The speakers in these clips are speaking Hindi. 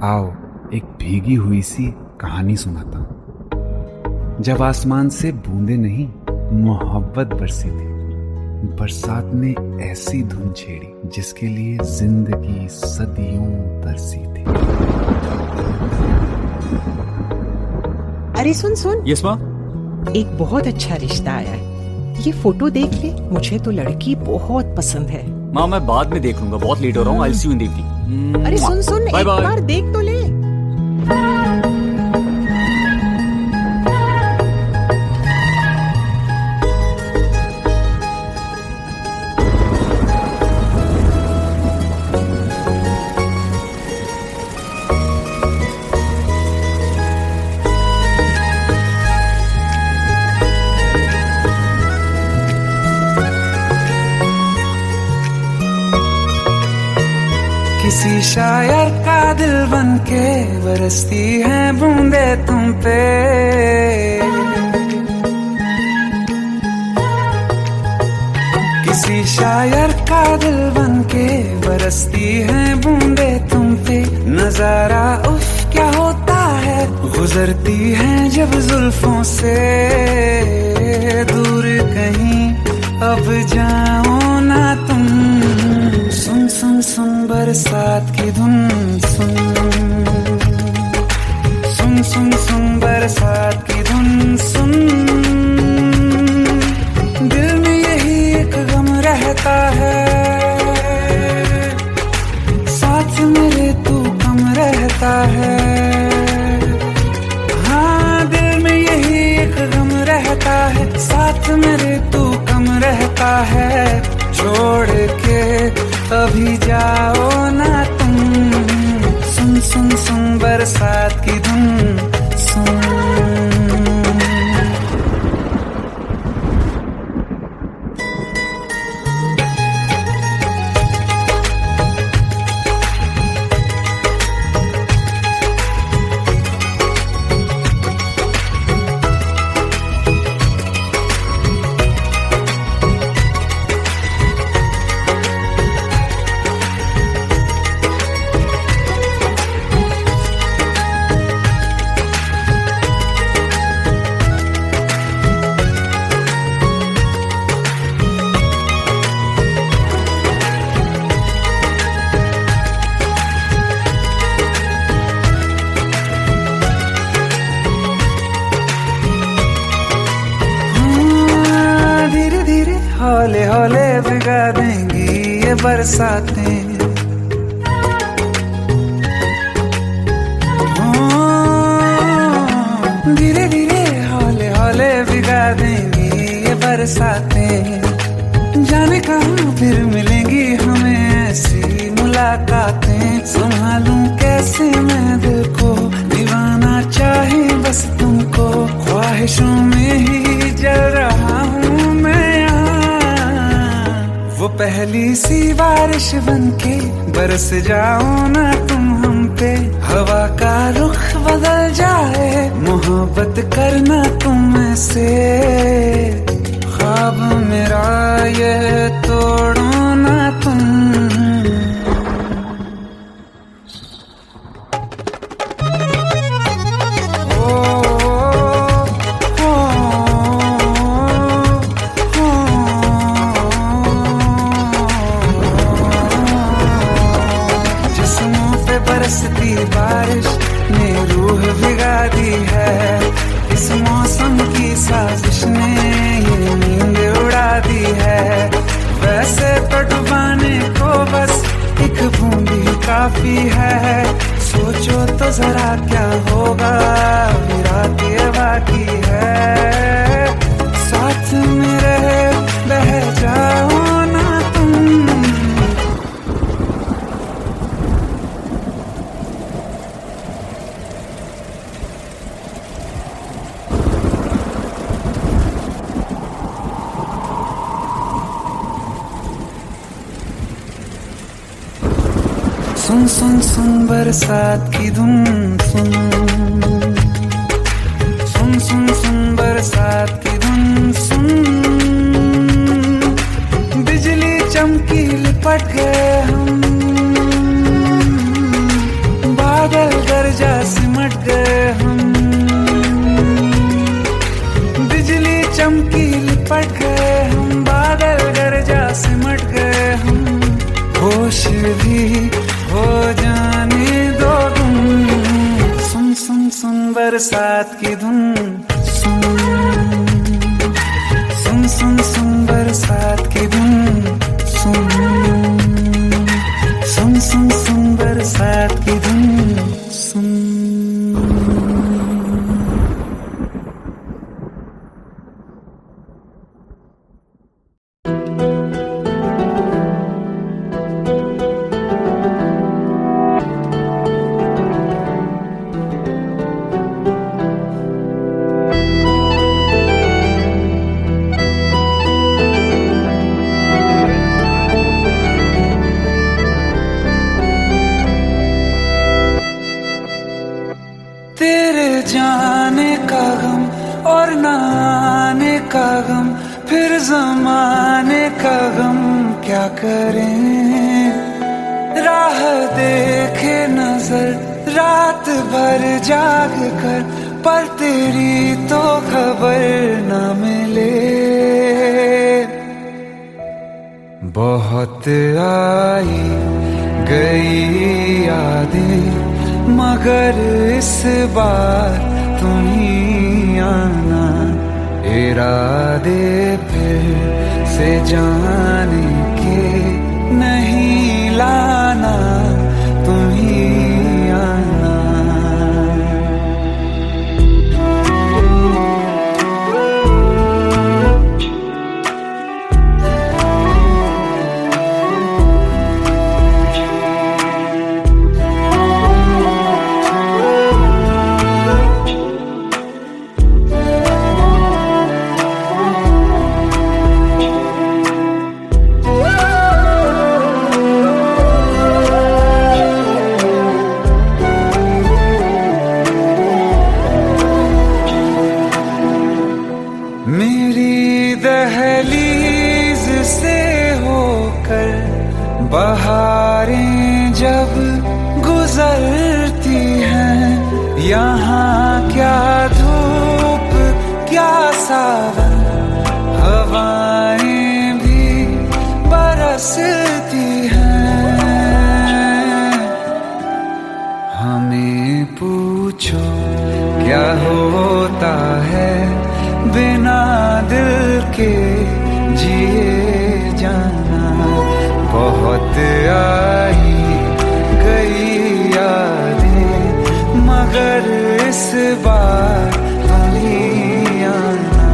आओ एक भीगी हुई सी कहानी सुनाता हूं। जब आसमान से बूंदे नहीं मोहब्बत बरसी थी, बरसात ने ऐसी धुन छेड़ी जिसके लिए जिंदगी सदियों तरसी थी। अरे सुन सुन, यस माँ। एक बहुत अच्छा रिश्ता आया है, ये फोटो देख ले। मुझे तो लड़की बहुत पसंद है। माँ मैं बाद में देख लूंगा, बहुत लेट हो रहा हूँ। आई सी यू इन द इवनिंग। अरे सुन सुन, एक बार देख तो ले। किसी शायर का दिल बनके बरसती है बूंदे तुम पे। किसी शायर का दिल बनके बरसती है बूंदे तुम पे। नजारा उफ क्या होता है, गुजरती है जब जुल्फों से। दूर कहीं अब जाओ ना तुम, सुन सुन सुन बरसात की धुन। सुन सुन सुन सुन बरसात की धुन। सुन दिल में यही एक गम रहता है, साथ मेरे तू कम रहता है। हाँ दिल में यही एक गम रहता है, साथ मेरे तू कम रहता है। छोड़ के अभी जाओ ना तुम, सुन सुन सुन बरसात की धुन। सुन हौले हौले भिगा देंगी ये बरसातें। धीरे धीरे हौले हौले भिगा देंगी ये बरसातें। जाने कहाँ फिर मिलेंगी हमें ऐसी मुलाकातें। संभालूं कैसे मैं दिल को, दीवाना चाहे बस तुमको। ख्वाहिशों में ही जल रहा हूँ मैं। वो पहली सी बारिश बनके बरस जाओ ना तुम हम पे। हवा का रुख बदल जाए, मोहब्बत करना तुम ऐसे। ख्वाब मेरा ये तोड़ो ना तुम। बरसती बारिश ने रूह भिगा दी है। इस मौसम की साजिश ने ये नींद उड़ा दी है। वैसे तो डुबाने को बस एक बूंद ही काफी है। सोचो तो जरा क्या होगा, रात ये बाकी है। साथ मेरे बह जाओ ना तुम। सुन सुन सुन बरसात की धुन। सुन सुन सुन सुन बरसात की धुन। सुन बिजली चमकी लिपट गए हम, बादल फिर भी हो जाने दो गुम। सुन सुन सुन बरसात की धुन, सुन सुन सुन सुन बरसात की धुन, सुन सुन सुन सुन बरसात की धुन, सुन। तेरे जाने का गम और न आने का गम, फिर जमाने का गम क्या करें। राह देखे नजर रात भर जाग कर, पर तेरी तो खबर न मिले। बहुत आई गई यादें, मगर इस बार तुम ही आना। इरादे फिर से जाने के नहीं लाना, तुम ही आना। मेरी दहलीज से होकर बहारें जब गुजरती हैं, यहाँ क्या धूप क्या सावन, हवाएं भी बरसती हैं। हमें पूछो क्या होता है बिना दिल के जिए जाना। बहुत आई गई यादें, मगर इस बार तुम ही आना।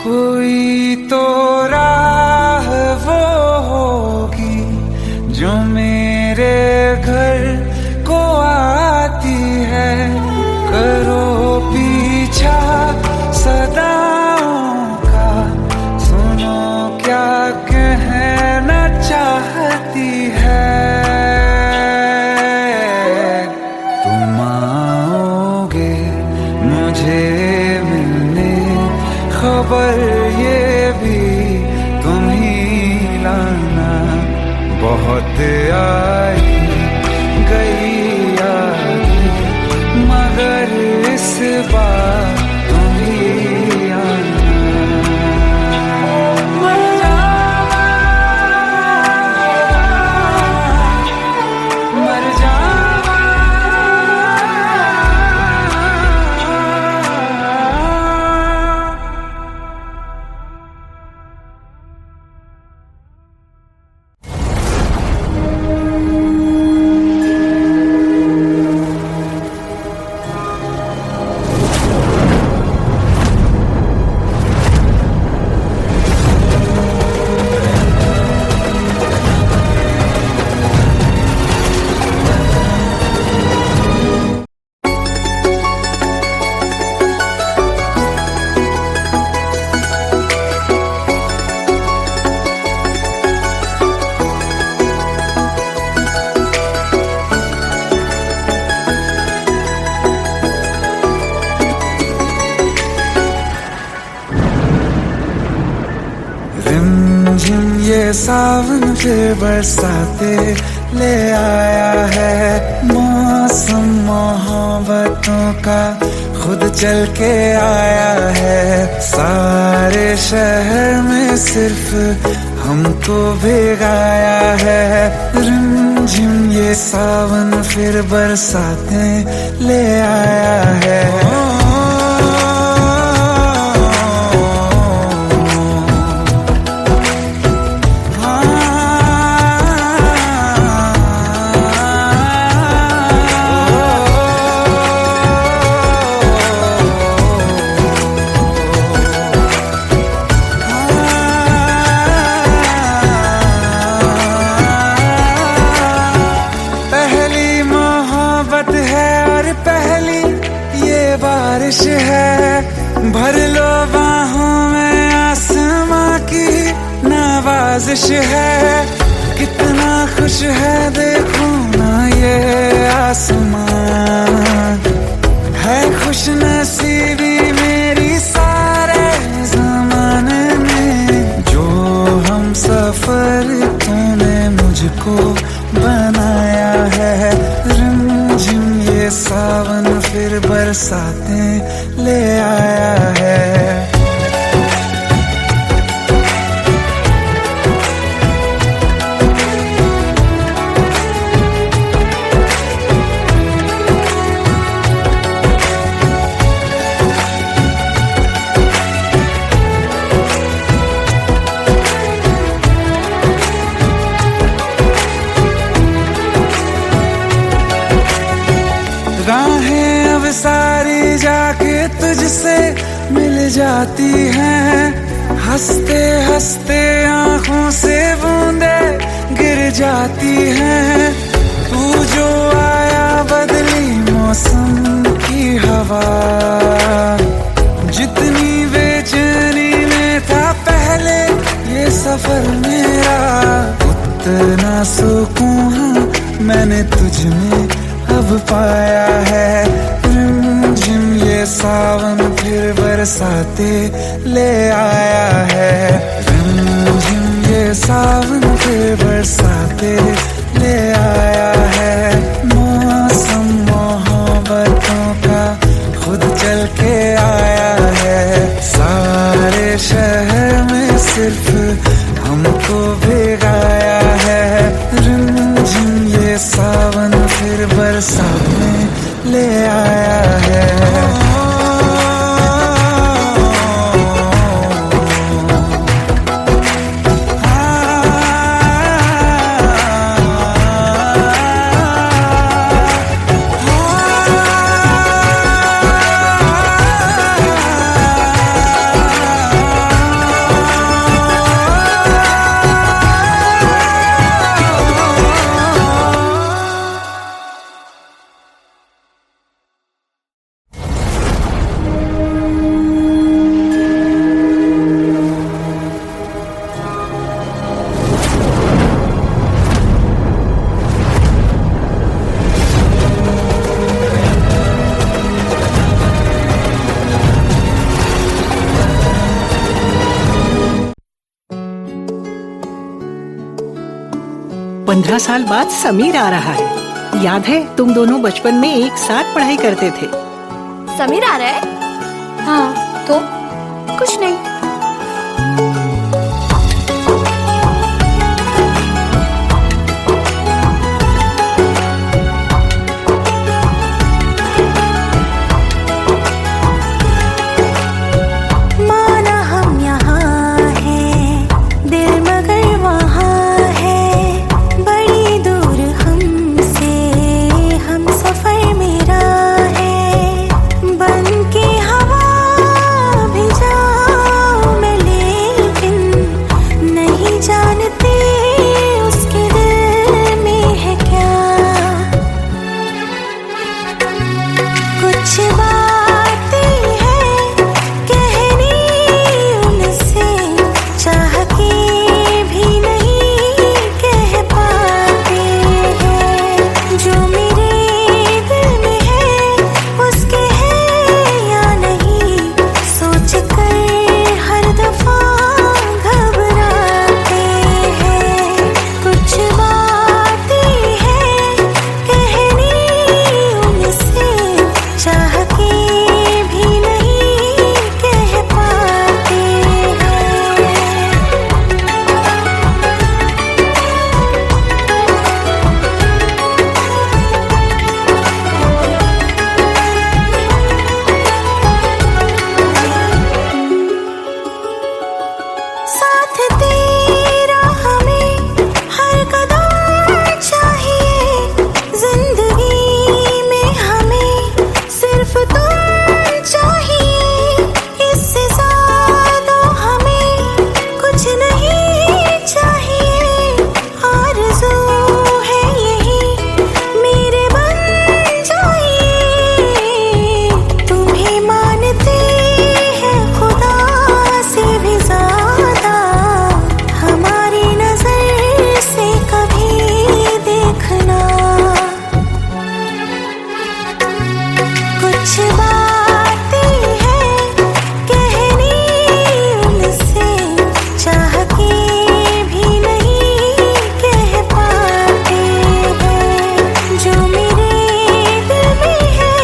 कोई तो राह वो होगी जो मेरे घर को आती है। करो पीछा सदाओं का, सुनो क्या कहना चाहती है। तुम आओगे मुझे मिलने, खबर ये भी तुम ही लाना। बहुत आई गई यादें, मगर इस बार तुम ही आना। मर जावा, मर जावा। रिमझिम ये सावन फिर बरसाते ले आया है। मौसम मोहब्बतों का खुद चल के आया है। सारे शहर में सिर्फ हमको भिगाया है। रिमझिम ये सावन फिर बरसाते ले आया है। बारिश है भर लो बाहों में, आसमां की नवाजिश है। कितना खुश है देखो ना ये आसमां, है खुश नसीबी मेरी सारे ज़माने में। जो हम सफर तूने मुझको बनाया है। रिमझिम ये सावन फिर बरसाते ले आया है। राहें अब सारी जाके तुझसे मिल जाती हैं। हंसते हंसते आंखों से बूंदे गिर जाती हैं। तू जो आया बदली मौसम की हवा, जितनी बेचैनी में था पहले ये सफर मेरा, उतना सुकून मैंने तुझ में अब पाया है। रिमझिम ये सावन फिर बरसाते ले आया है। रिमझिम ये सावन फिर बरसाते ले आया है। मौसम मोहब्बतों का खुद चल के आया है। सारे शहर में सिर्फ हमको भिगाया है। रिमझिम ये सावन फिर बरसात में ले आया है। पंद्रह साल बाद समीर आ रहा है। याद है तुम दोनों बचपन में एक साथ पढ़ाई करते थे। समीर आ रहा है? हाँ तो कुछ नहीं। बन के हवा भी जा साथ तेरा हमें हर कदम चाहिए, जिंदगी में हमें सिर्फ तुम चाहिए, इससे ज्यादा हमें कुछ नहीं चाहिए। आरज़ू है यही मेरे बन जाइए, तुम्हें मानते हैं खुदा से भी ज्यादा, हमारी नजर से कभी देखना। कुछ बातें हैं कहनी उनसे, चाह के भी नहीं कह पाते हैं, जो मेरे दिल में है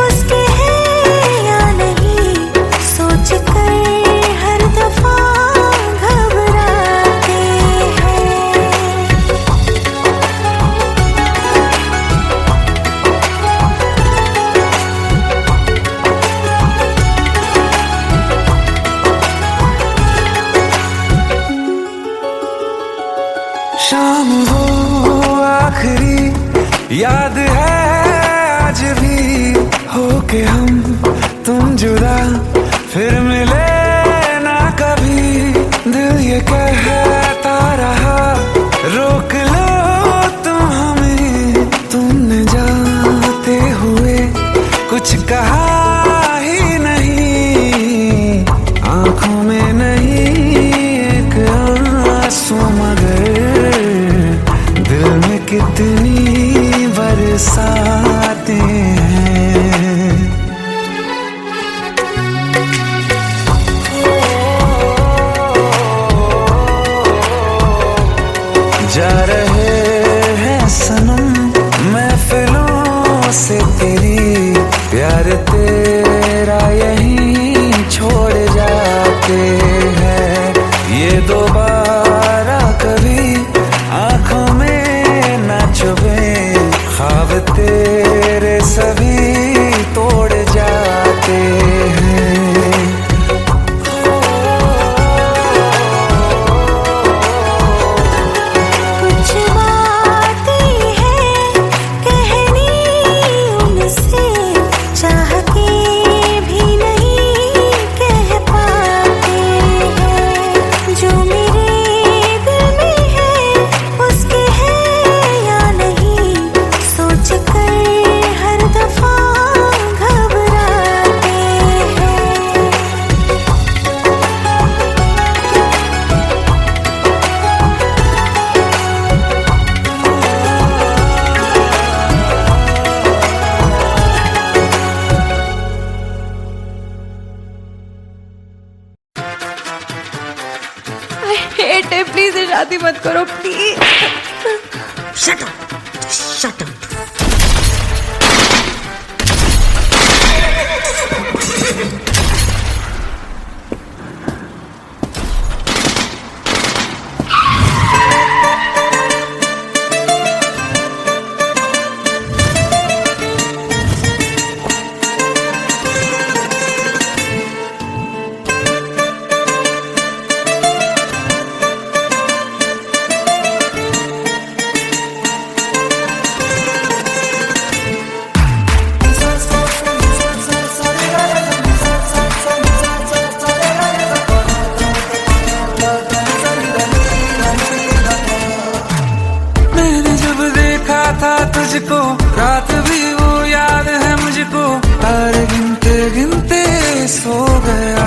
उसके है या नहीं, सोच कर हर दफा घबराते हैं। शाम वो आखिरी याद है आज भी, होके हम तुम जुदा फिर मिले ना कभी। दिल ये कहता रहा रोक लो तुम हमें, तुमने जाते हुए कुछ कहा ही नहीं, आंखों में नहीं एक आंसू मगर दिल में कितनी बरसाते हैं। जा रहे हैं सनम महफिलों से तेरी, प्यार तेरा यहीं छोड़ जाते हैं, ये दोबारा कभी आंखों में न चुभे, ख्वाब तेरे सभी तोड़ जाते हैं। कुछ बातें हैं कहनी उनसे, चाह के भी नहीं कह पाते हैं, जो मेरे दिल में है उसके है या नहीं, सोच कर हर दफा घबराते हैं। हेट है, प्लीज शादी मत करो please. Shut up! Shut up! तुझको रात भी वो याद है मुझको, तारे गिनते गिनते सो गया।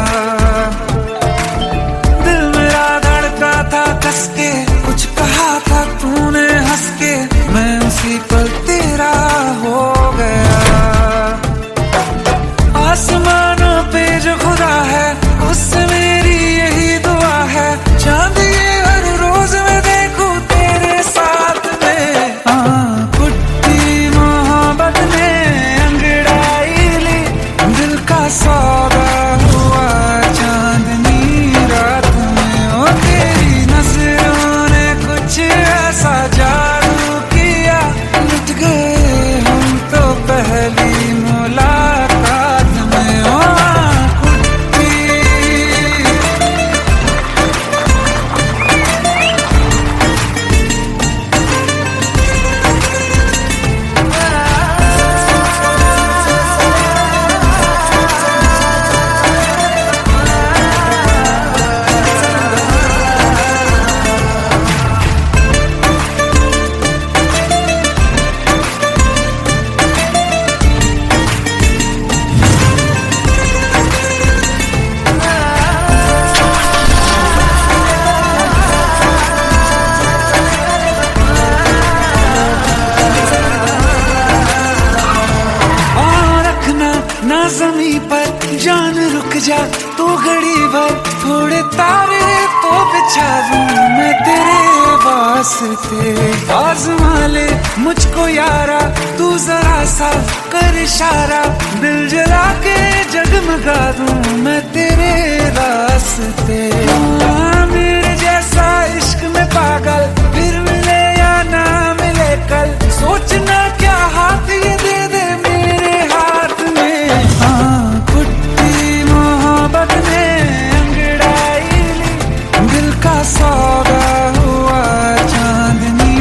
दिल मेरा धड़का था कस के, कुछ कहा था तूने हंस के, मैं उसी पल तेरा हो गया। आसमानों पे जो खुदा है उससे मेरी यही दुआ है, चांद ये हर रोज मैं देखूं तेरे साथ में। पुट्टी मोहब्बत ने अंगड़ाई ली, दिल का सौदा हुआ बिछा दूं मैं तेरे वास्ते। आज़मा ले मुझको यारा, तू जरा सा कर इशारा, दिल जला के जगमगा दूं मैं तेरे रास्ते। मेरे जैसा इश्क में पागल फिर मिले या ना मिले कल, सोचना क्या हाथ ये दे दे मेरे हाथ में। हाँ कुट्टी मोहब्बत ने अंगड़ाई ली, दिल का सौदा हुआ चांदनी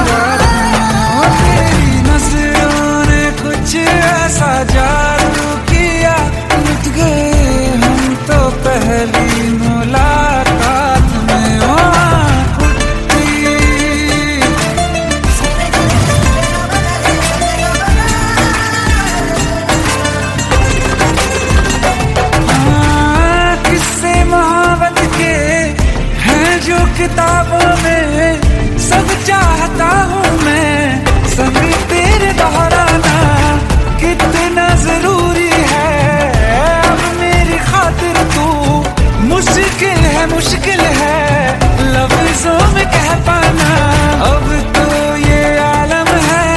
रात में। तेरी नजरों ने कुछ ऐसा जादू किया, लुट गए हम तो पहली मुलाकात में। ओ कुट्टी किस्से मोहब्बत के हैं जो किताबों में, सब चाहता हूँ मैं सभी तेरे दोहराना, कितना जरूरी है अब मेरी खातिर तू। मुश्किल है लफ्जों में कह पाना, अब तो ये आलम है,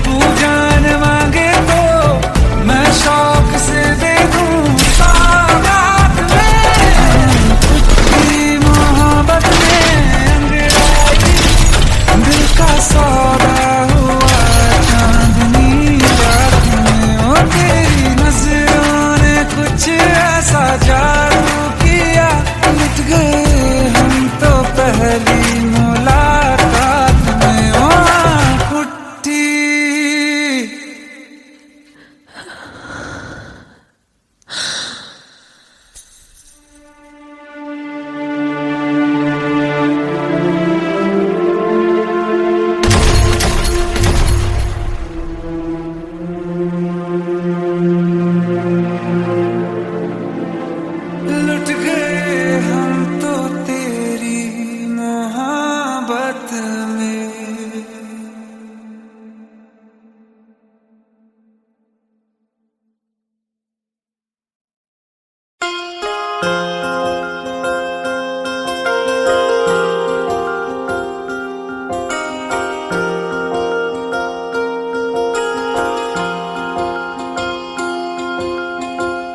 तू जान मांगे तो मैं शौक से दे दूं सौगात में। तेरी मोहब्बत में अंगड़ाई, दिल का सौदा हुआ चांदनी रात में। ओ तेरी नजरों ने कुछ ऐसा जादू किया, लुट गए हम तो पहली मुलाकात में। ओ कुट्टी लुट गए हम तो तेरी मोहब्बत में।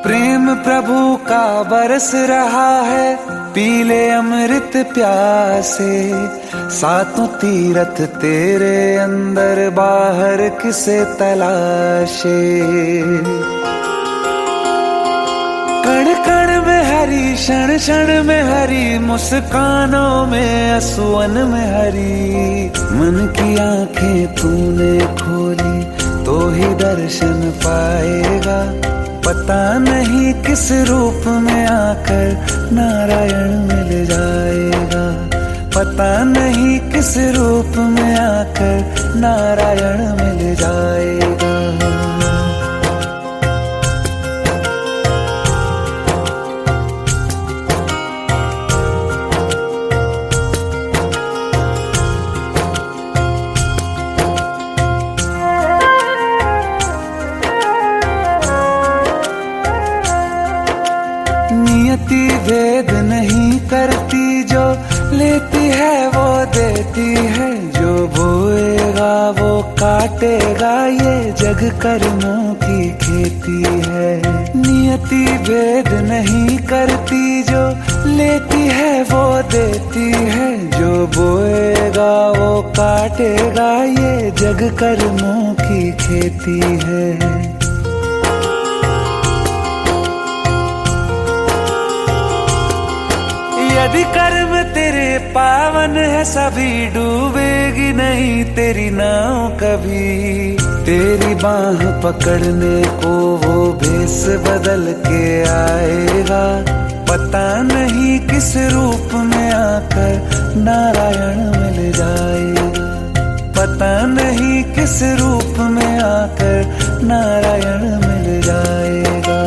प्रेम प्रभु का बरस रहा है, पीले अमृत प्यासे। सातों तीरथ तेरे अंदर बाहर किसे तलाशे। कण कण में हरी, क्षण क्षण में हरी, मुस्कानों में असुवन में हरी। मन की आंखें तूने खोली तो ही दर्शन पाएगा, पता नहीं किस रूप में आकर नारायण मिल जाएगा। पता नहीं किस रूप में आकर नारायण मिल जाएगा। नियति भेद नहीं करती, जो लेती है वो देती है, जो बोएगा वो काटेगा, ये जग कर्मों की खेती है। नियति भेद नहीं करती, जो लेती है वो देती है, जो बोएगा वो काटेगा, ये जग कर्मों की खेती है। यदि कर्म तेरे पावन है, सभी डूबेगी नहीं तेरी नाव कभी। तेरी बाह पकड़ने को वो भेष बदल के आएगा, पता नहीं किस रूप में आकर नारायण मिल जाएगा। पता नहीं किस रूप में आकर नारायण मिल जाएगा।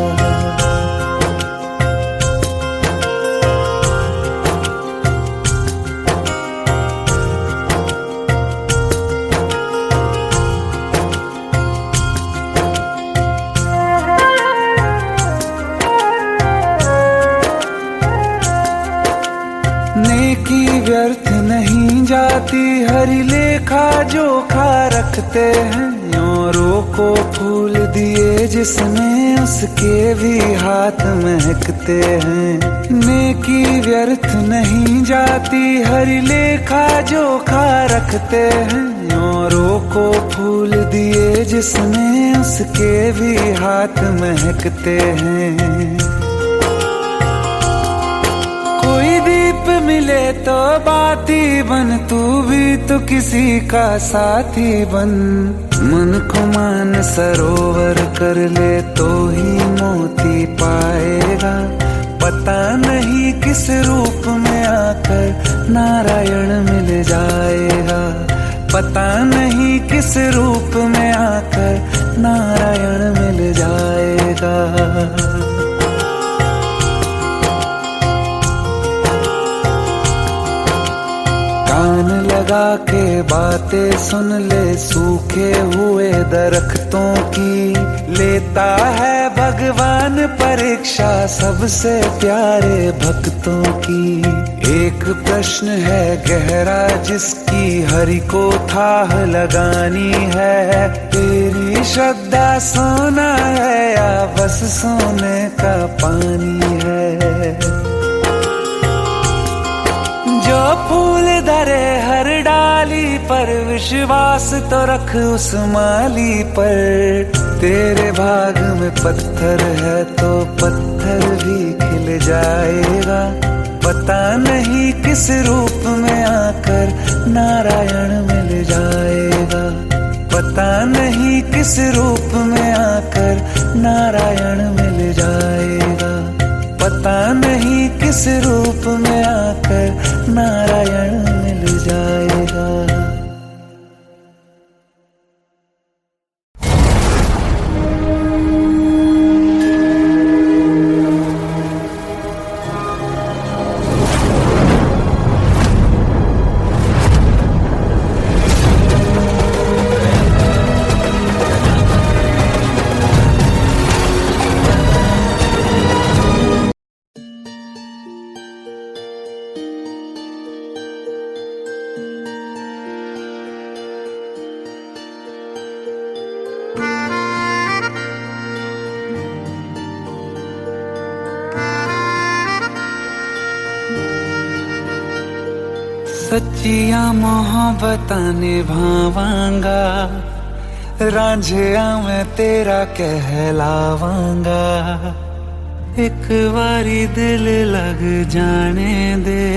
नेकी व्यर्थ नहीं जाती, हरि लेखा जोखा रखते हैं। औरों को फूल दिए जिसने, उसके भी हाथ महकते हैं। नेकी व्यर्थ नहीं जाती, हरि लेखा जोखा रखते हैं। औरों को फूल दिए जिसने, उसके भी हाथ महकते हैं। कोई दीप मिले तो बाती बन, तू भी तो किसी का साथी बन। मन को मान सरोवर कर ले तो ही मोती पाएगा। पता नहीं किस रूप में आकर नारायण मिल जाएगा। पता नहीं किस रूप में आकर नारायण मिल जाएगा। कान लगा के बातें सुन ले सूखे हुए दरख्तों की। लेता है भगवान परीक्षा सबसे प्यारे भक्तों की। एक प्रश्न है गहरा जिसकी हरि को थाह लगानी है। तेरी श्रद्धा सोना है या बस सोने का पानी है। जो फूल धरे हर डाली पर, विश्वास तो रख उस माली पर। तेरे भाग में पत्थर है तो पत्थर भी खिल जाएगा। पता नहीं किस रूप में आकर नारायण मिल जाएगा। पता नहीं किस रूप में आकर नारायण मिल जाएगा। पता नहीं किस रूप में आकर नारायण मिल जाएगा। सच्चिया मोहब्बतां निभावांगा, रांझिया मैं तेरा कहलावांगा। एक बारी दिल लग जाने दे,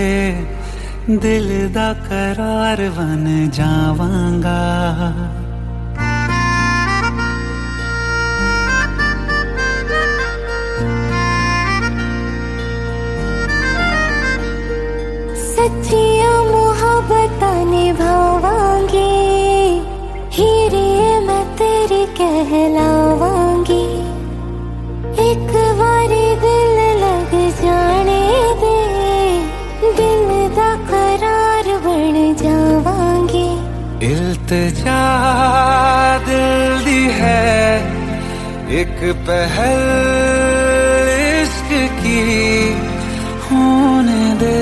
दिल दा करार बन जावांगा। सच्चिया मोहब्बतां निभावांगी, हीरे मैं तेरी कहलावांगी। एक बारी दिल लग जाने दे, दिल दा करार बन जावांगी। इल्तिजा दिल दी है एक पहल इश्क की होने दे।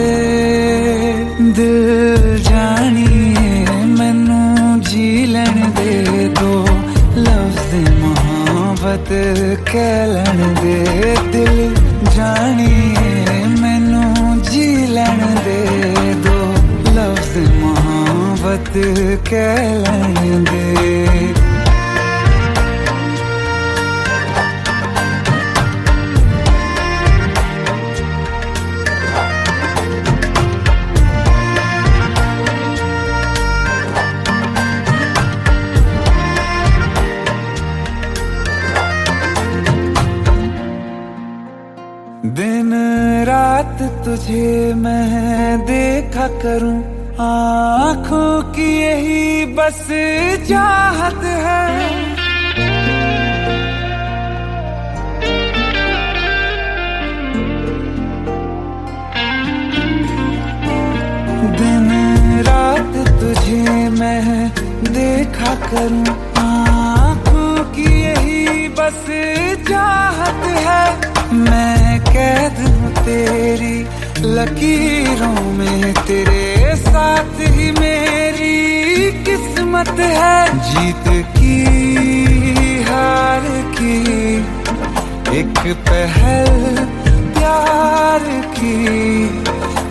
दिल जानिए मैनू जी लैन दे दो, लफ्ज़ मोहब्बत कह लैन दे। दिल जानिए मैनू जी लैन दे दो, लफ्ज़ मोहब्बत कह लैन दे। दिन रात तुझे मैं देखा करूं, आँखों की यही बस चाहत है। दिन रात तुझे मैं देखा करूं, आँखों की यही बस चाहत है। मैं कैद हूँ तेरी लकीरों में तेरे साथ ही मेरी किस्मत है, जीत की हार की एक पहल प्यार की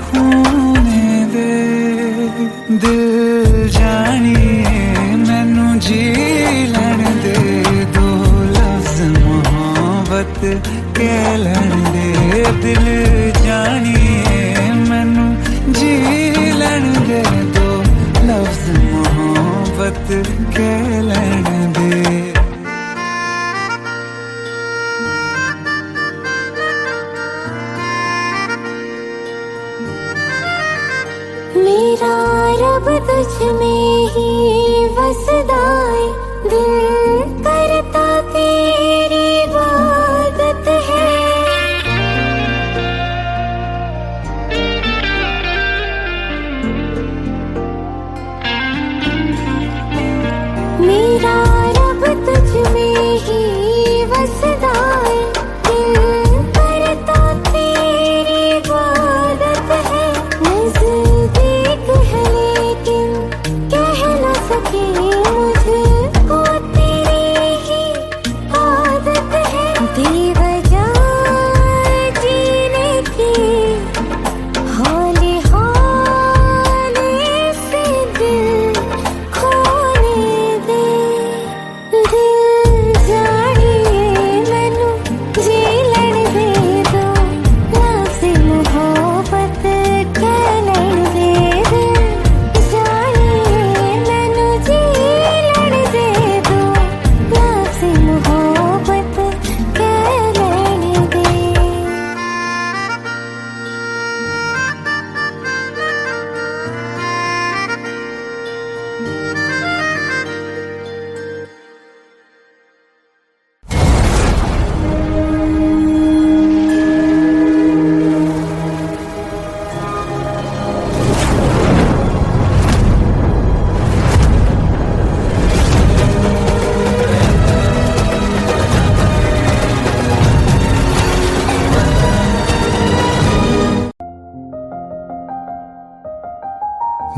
होने दे। दिल जानिए मैनू जी लैण दे, दो लफ्ज़ मोहब्बत कह लैण दे। दिल जानिए मैनू जी लैण दे, दो लफ्ज़ मोहब्बत कह लैण दे। मेरा रब तुझ में ही वसदा है, दिल करता तेरी इबादत है। मेरा रब तुझ में ही वसदा है, दिल करता तेरी इबादत है। नज़दीक है लेकिन कह न सके, मुझको तेरी ही आदत है। बेवजह जीने की हौले हौले से दिल खोने दे। दिल जानिए मैनू जी लैण दे, दो लफ्ज़ मोहब्बत कह लैण दे। दिल जानिए मैनू जी लैण दे, दो लफ्ज़ मोहब्बत कह लैण दे।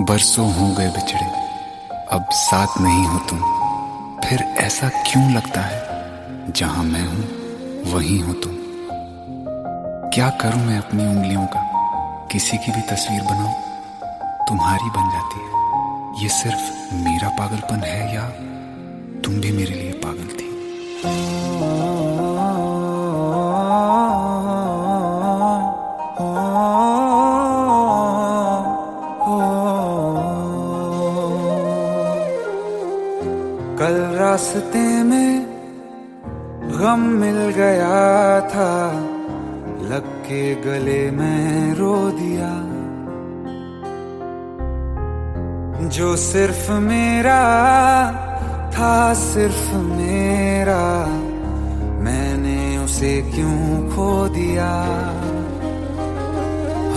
बरसों हो गए बिछड़े, अब साथ नहीं हो तुम, फिर ऐसा क्यों लगता है जहां मैं हूं वहीं हो तुम। क्या करूं मैं अपनी उंगलियों का, किसी की भी तस्वीर बनाऊं तुम्हारी बन जाती है। ये सिर्फ मेरा पागलपन है या तुम भी मेरे लिए पागल थी। कल रास्ते में गम मिल गया था, लग के गले में रो दिया। जो सिर्फ मेरा था, सिर्फ मेरा, मैंने उसे क्यों खो दिया।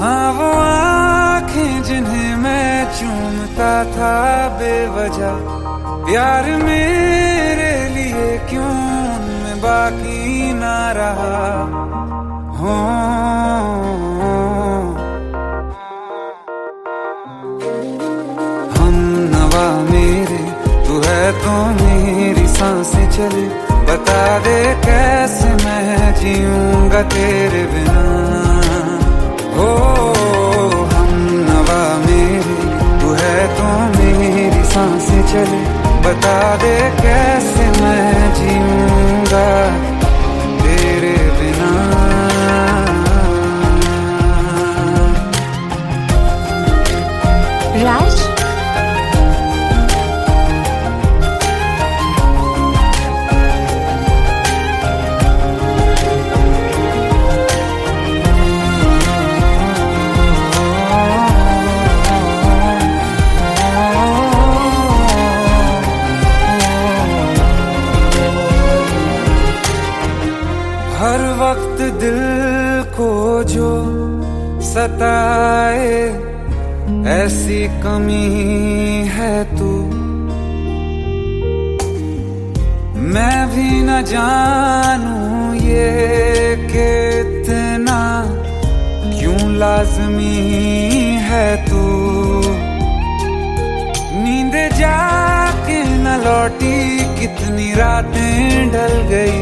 हाँ वो आँखें जिन्हें मैं चूमता था बेवजह, प्यार मेरे लिए क्यों उनमें बाकी ना रहा। हो हम नवा मेरे, तू है तो मेरी सांसें चले। बता दे कैसे मैं जीऊंगा तेरे बिना। हो हम नवा मेरे, तू है तो मेरी सांसें चले। बता दे कैसे मैं जीऊंगा तेरे बिना। राज, हर वक्त दिल को जो सताए, ऐसी कमी है तू। मैं भी न जानूं ये कि इतना क्यों लाजमी है लौटी, कितनी रातें ढल गई,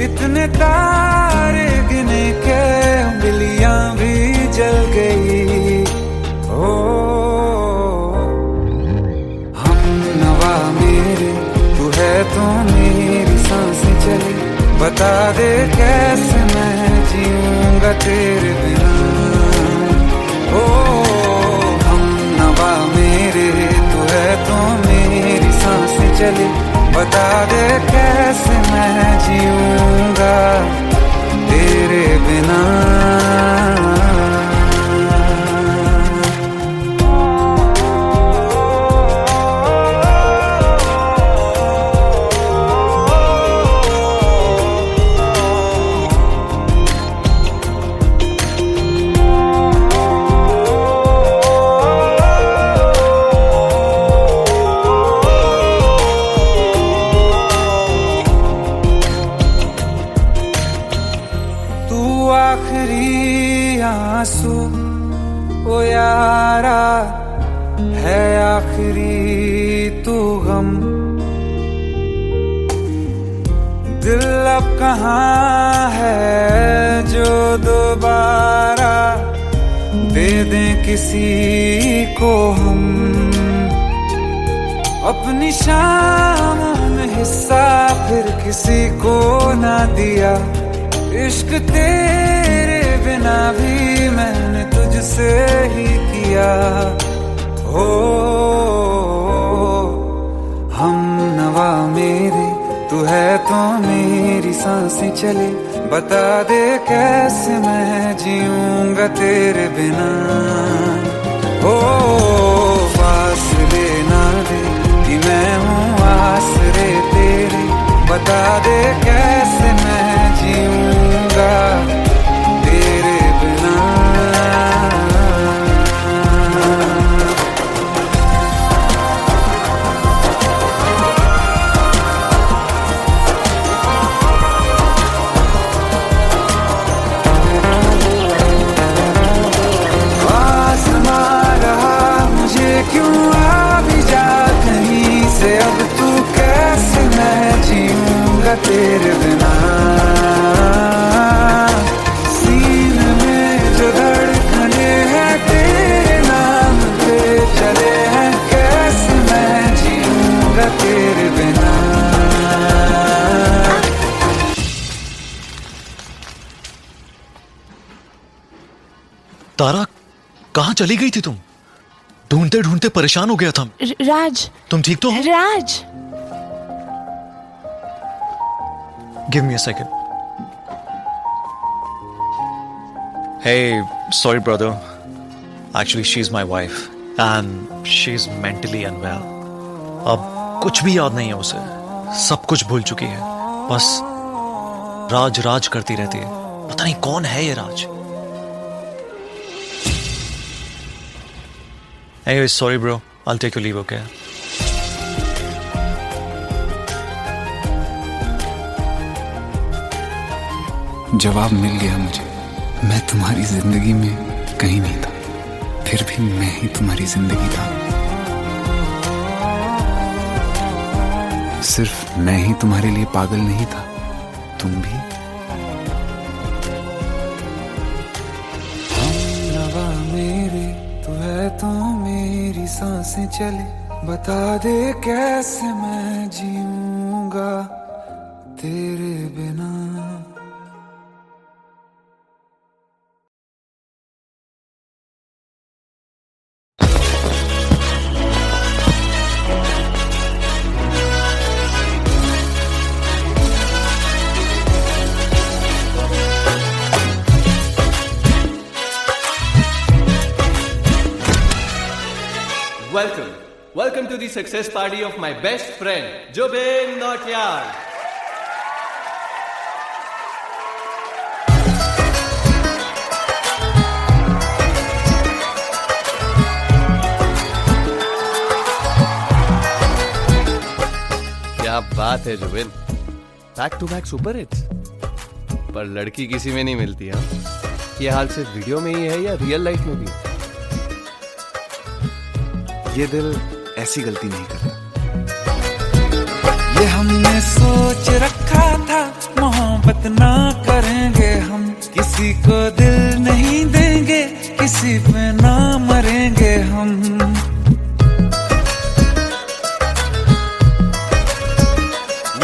इतने तारे गिने के उंगलियां भी जल गई। ओ हम नवा मेरे, तू है तो मेरी सांसें चली, बता दे कैसे मैं जीऊंगा तेरे बिना। ओ हम नवा मेरे, तू है तो मेरी सांसें चली, बता दे कैसे मैं जीऊंगा तेरे बिना। आखिरी आंसू ओ यारा है, आखिरी तू गम, दिल अब कहाँ है जो दोबारा दे दें किसी को हम। अपनी शामों में हिस्सा फिर किसी को ना दिया, इश्क तेरे बिना भी मैंने तुझसे ही किया। हो हम नवा मेरे, तू है तो मेरी सांसें चले, बता दे कैसे मैं जीऊंगा तेरे बिना। हो फासले ना दे कि मैं हूँ आसरे तेरे, बता दे कैसे मैं जीऊंगा तेरे बिना। आसमां रहा मुझे क्यों, आ भी जा कहीं से, अब तू कैसे मैं जीऊंगा तेरे बिना। सीने में जो धड़कने हैं तेरे नाम पे चले हैं, कैसे मैं जीऊंगा तेरे बिना। तारा, कहाँ चली गई थी तुम? ढूंढते ढूंढते परेशान हो गया था। राज, तुम ठीक तो हो? राज। Give me a second. Hey, sorry brother. Actually, she's my wife and she's mentally unwell. अब कुछ भी याद नहीं है उसे, सब कुछ भूल चुकी है, बस राज राज करती रहती है। पता नहीं कौन है ये राज। Anyway, sorry bro. I'll take your leave, okay? जवाब मिल गया मुझे, मैं तुम्हारी जिंदगी में कहीं नहीं था, फिर भी मैं ही तुम्हारी जिंदगी था। सिर्फ मैं ही तुम्हारे लिए पागल नहीं था, तुम भी। हम नवा मेरे, तू है तो मेरी सांसें चले, बता दे कैसे मैं जीऊंगा तेरे बिना। Welcome to the success party of my best friend, Jobin Nautiyal. क्या बात है Zubin, back to back super hits. पर लड़की किसी में नहीं मिलती। हाँ, ये हाल सिर्फ वीडियो में ही है या रियल लाइफ में भी? ये दिल ऐसी गलती नहीं करता। ये हमने सोच रखा था मोहब्बत ना करेंगे हम, किसी को दिल नहीं देंगे, किसी पे ना मरेंगे हम।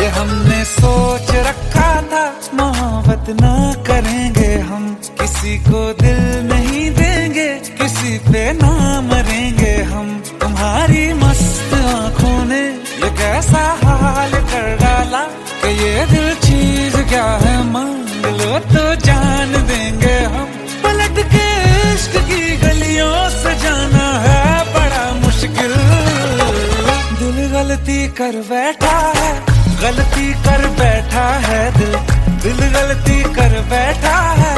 ये हमने सोच रखा था मोहब्बत ना करेंगे हम, किसी को दिल नहीं देंगे, किसी पे ना मरेंगे हम। तुम्हारी मस्त आंखों ने ये कैसा हाल कर डाला कि ये दिल चीज क्या है मांग लो तो जान देंगे हम। पलट के इश्क की गलियों से जाना है बड़ा मुश्किल। दिल गलती कर बैठा है, गलती कर बैठा है दिल, दिल गलती कर बैठा है,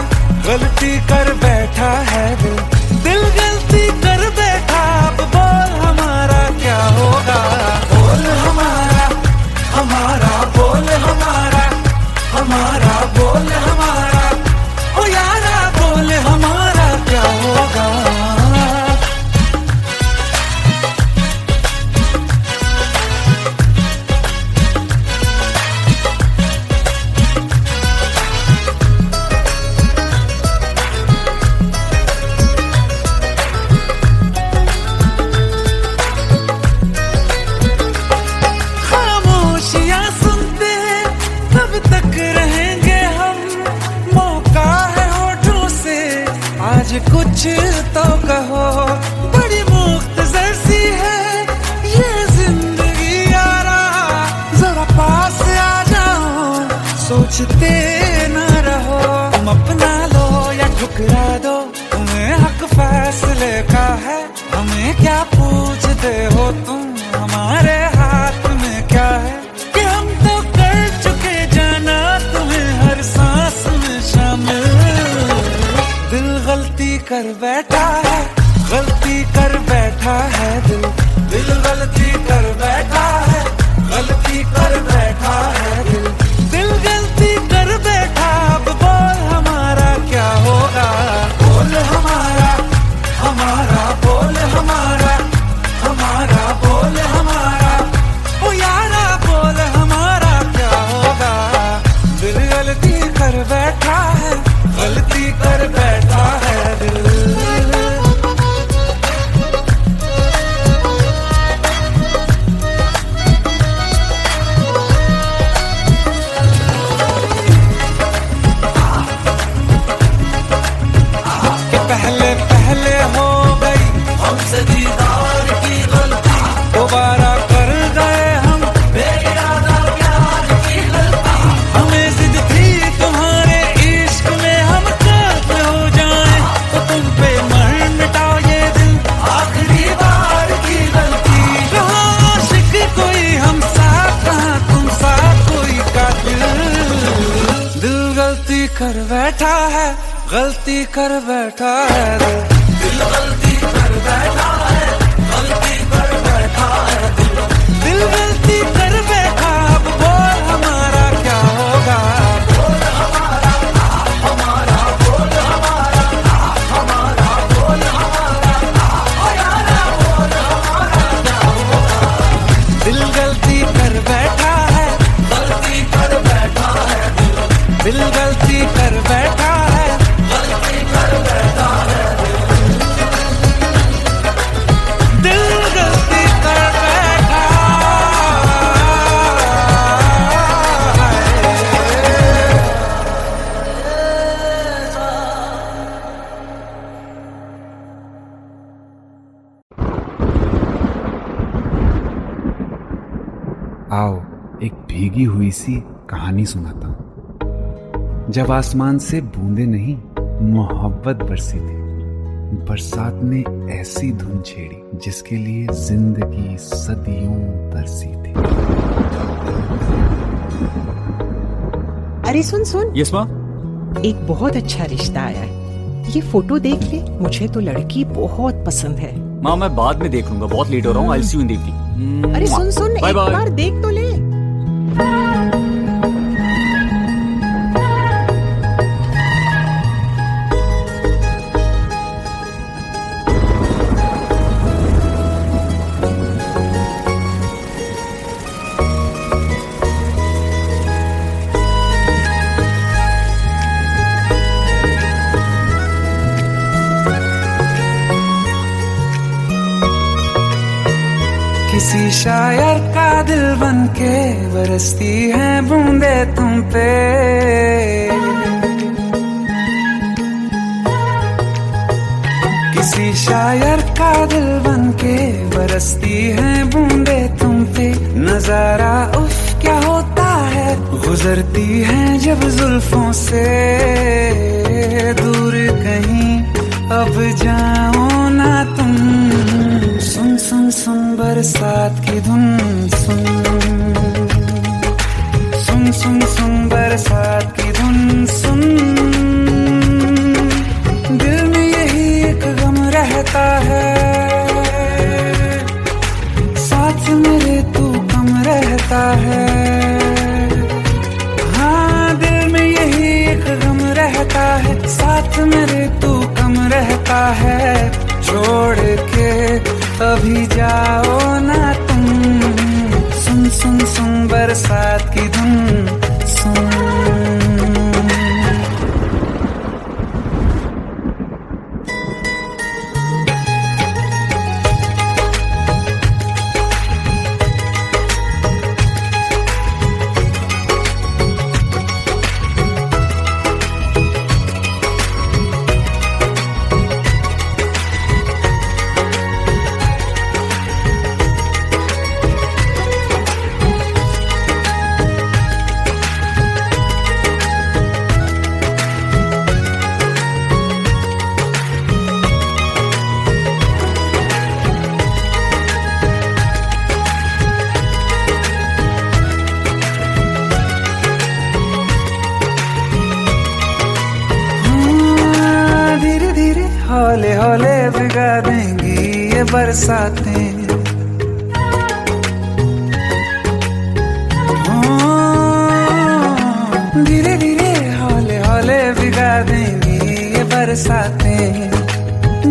गलती कर बैठा है दिल, दिल गलती कर बैठा। अब बोल हमारा क्या होगा, बोल हमारा, हमारा बोल हमारा, हमारा बोल हमारा, ओ यारा बोल हमारा क्या होगा। कुछ तो कहो, बड़ी मुख्तसर सी है ये जिंदगी यारा, जरा पास आ जाओ, सोचते न रहो। तुम अपना लो या ठुकरा दो, तुम्हें हक फैसले का है, हमें क्या पूछते हो तुम, हमारे हाथ में क्या है कि हम तो कर चुके जाना तुम्हें हर सांस में शामिल। दिल गलती कर बैठा है, गलती कर बैठा है दिल, दिल गलती कर बैठा है, गलती कर बैठा है दिल, दिल गलती कर बैठा। अब बोल हमारा क्या होगा, बोल हमारा, हमारा बोल हमारा, हमारा बोल हमारा, ओ यारा बोल हमारा क्या होगा। दिल गलती कर बैठा है, गलती कर बैठा है दिल। कि पहले पहले हो गई हमसे दीदार की गलती, दोबारा कर गए हम बेइरादा प्यार की गलती। हमें जिद थी तुम्हारे इश्क में हम काफिर हो जाएं, तो तुम पे मर मिटाओ ये दिल, आखिरी बार की गलती। कहाँ आशिक कोई हम साथ, कहाँ तुम साथ कोई कातिल। दिल गलती कर बैठा है, गलती कर बैठा है दिल, दिल गलती कर बैठा है, गलती कर बैठा है दिल, दिल गलती कर बैठा। अब बोल हमारा क्या होगा, बोल हमारा, हमारा बोल हमारा, हमारा बोल हमारा, ओ यारा बोल हमारा क्या होगा। दिल गलती कर बैठा है, गलती कर बैठा है दिल, दिल गलती कर बैठा है, गलती कर बैठा है दिल, दिल गलती कर बैठा है। आओ एक भीगी हुई सी कहानी सुनाता हूं। जब आसमान से बूंदे नहीं मोहब्बत बरसी थी, बरसात ने ऐसी धुन छेड़ी जिसके लिए जिंदगी सदियों तरसी थी। अरे सुन सुन, यस माँ। एक बहुत अच्छा रिश्ता आया है, ये फोटो देख ले, मुझे तो लड़की बहुत पसंद है। माँ मैं बाद में देख लूंगा, बहुत लेट हो रहा हूँ। आई सी यू इन द इवनिंग। अरे सुन सुन, बाय एक बाय। बार देख तो ले। किसी शायर का दिल बन के बरसती है बूंदे तुम पे, किसी शायर का दिल बन के बरसती है बूंदे तुम पे। नजारा उफ क्या होता है, गुजरती है जब जुल्फों से दूर कहीं अब जाओ ना तुम। सुन सुन सुन बरसात की धुन, सुन सुन सुन सुन बरसात की धुन सुन। दिल में यही एक गम रहता है, साथ मेरे तू कम रहता है। हाँ दिल में यही एक गम रहता है, साथ मेरे तू कम रहता है। छोड़ के अभी जाओ ना तुम, सुन सुन सुन बरसात की धुन सुन। हौले हौले भिगा देंगी ये बरसातें, धीरे धीरे हौले हौले भिगा देंगी ये बरसातें।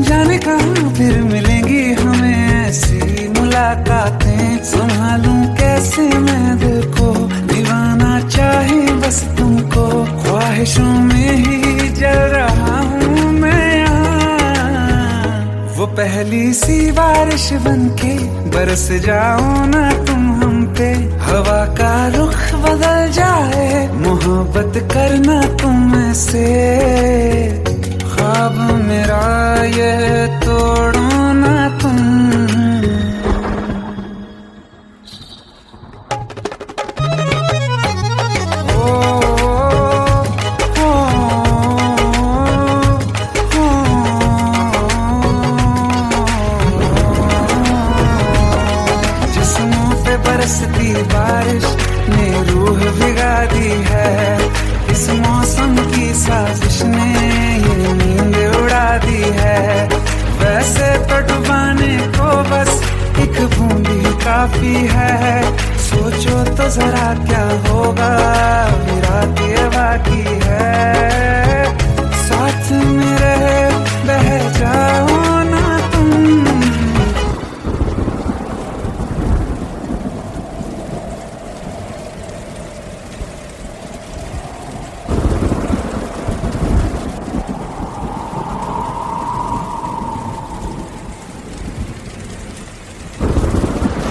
जाने कहाँ फिर मिलेंगी हमें ऐसी मुलाकातें। संभालूं कैसे मैं दिल को, दीवाना चाहे बस तुमको। ख्वाहिशों में ही जल रहा हूँ मैं यहाँ, वो पहली सी बारिश बनके बरस जाओ ना तुम हम पे। हवा का रुख बदल जाए, मोहब्बत करना तुम ऐसे। ख्वाब मेरा ये तोड़ो ना तुम। बरसती बारिश ने रूह भिगा दी है, इस मौसम की साजिश ने ये नींद उड़ा दी है। वैसे तो डुबाने को बस एक बूंद ही काफी है। सोचो तो जरा क्या होगा, रात ये बाकी है। साथ में रहे बह जाओ ना तुम।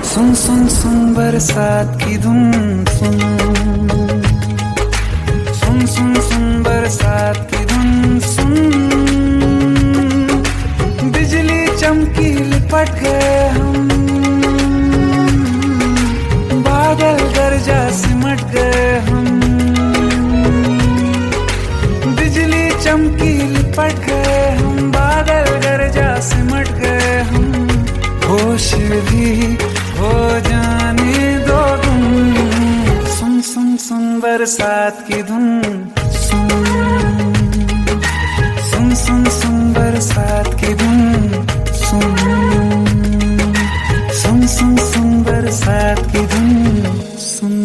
सुन सुन सुन बरसात की धुन सुन, सुन सुन सुन बरसात की धुन सुन। बिजली चमकी लिपट गए हम, बादल गरजा सिमट गए हम। बिजली चमकी लिपट गए हम, बादल गरजा सिमट गए हम। होश भी हो जाने दो तुम, सुन सुन सुन बरसात की धुन सुन, सुन सुन सुन बरसात की धुन सुन, सुन सुन सुन बरसात की धुन सुन।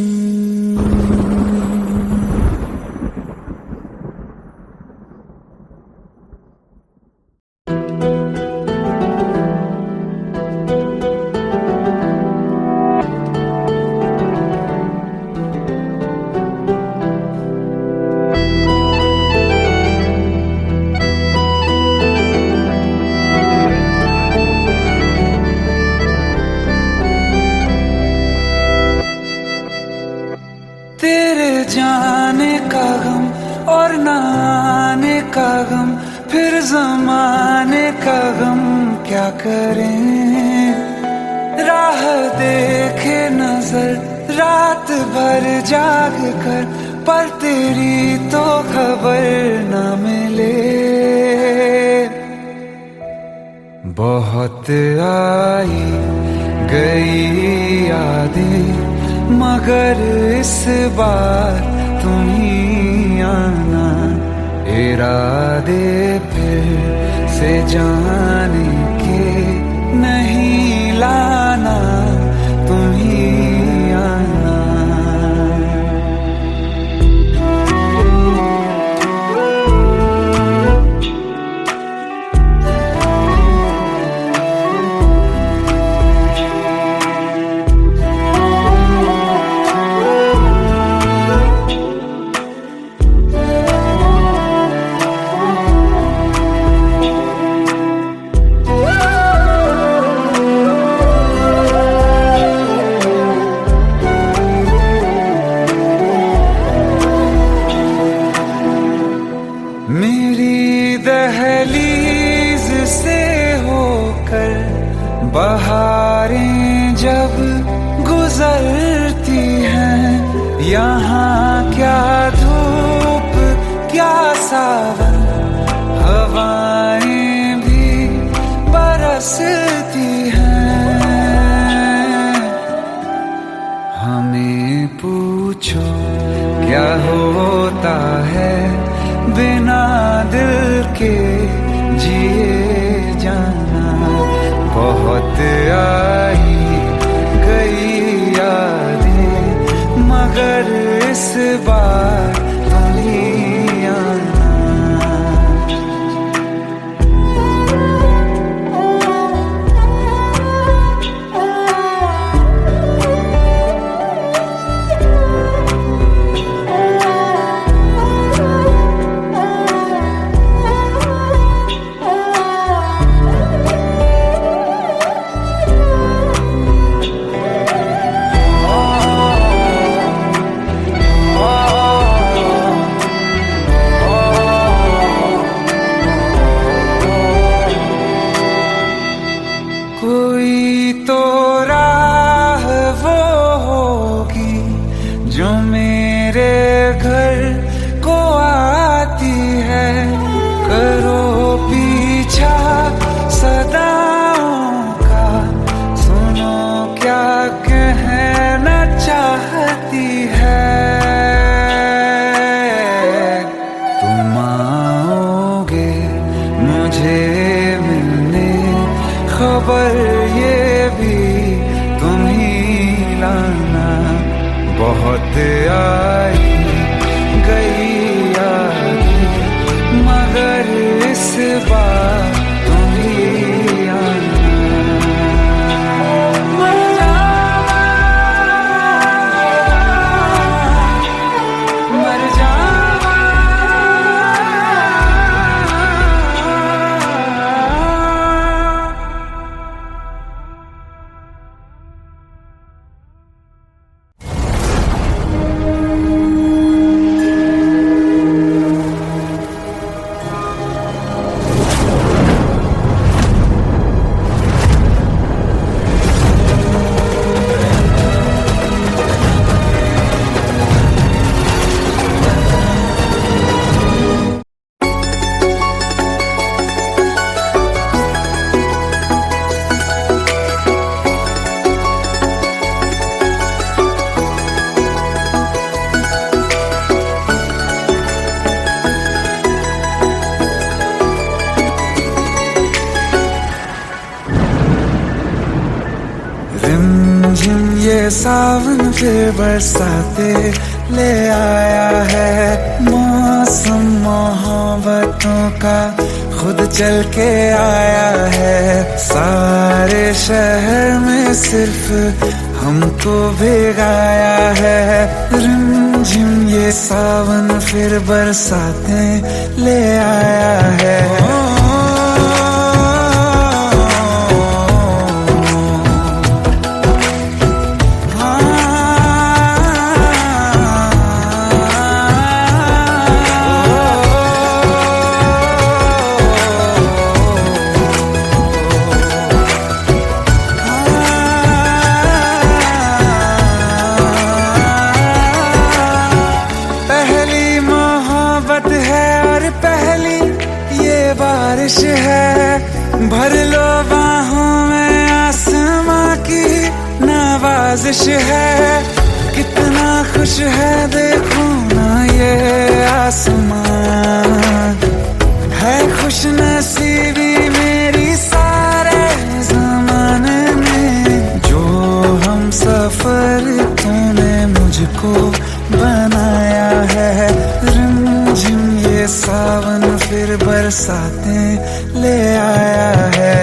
जमाने का गम क्या करें, राह देखे नजर रात भर जाग कर, पर तेरी तो खबर न मिले। बहुत आई गई यादें, मगर इस बार तुम ही आना, इरादे फिर से जाने के नहीं लाना, तुम ही आना। मेरी दहलीज से होकर बहारें जब गुजरती हैं, यहाँ क्या धूप क्या सावन, हवाएं भी बरसती हैं। हमें पूछो क्या होता है बिना दिल के जिए जाना, बहुत आई गई यादें, मगर इस बार तुम ही आना। कोई तो राह वो होगी जो मेरे घर को आती है, करो पीछा सदाओं का, सुनो क्या कहना चाहती है। तुम आओगे मुझे मिलने, खबर ये भी तुम ही लाना, बहुत आई गई यादें, मगर इस बार तुम ही आना। मर जावा, मर जावा, रिमझिम ये सावन फिर बरसाते ले आया है, मौसम मोहब्बतों का खुद चल के आया है। सारे शहर में सिर्फ हमको भिगाया है, रिमझिम ये सावन फिर बरसाते ले आया है। साजिश है, कितना खुश है देखो ना ये आसमान। है खुश नसीबी मेरी सारे ज़माने में, जो हम सफर तूने मुझको बनाया है। रिमझिम ये सावन फिर बरसातें ले आया है।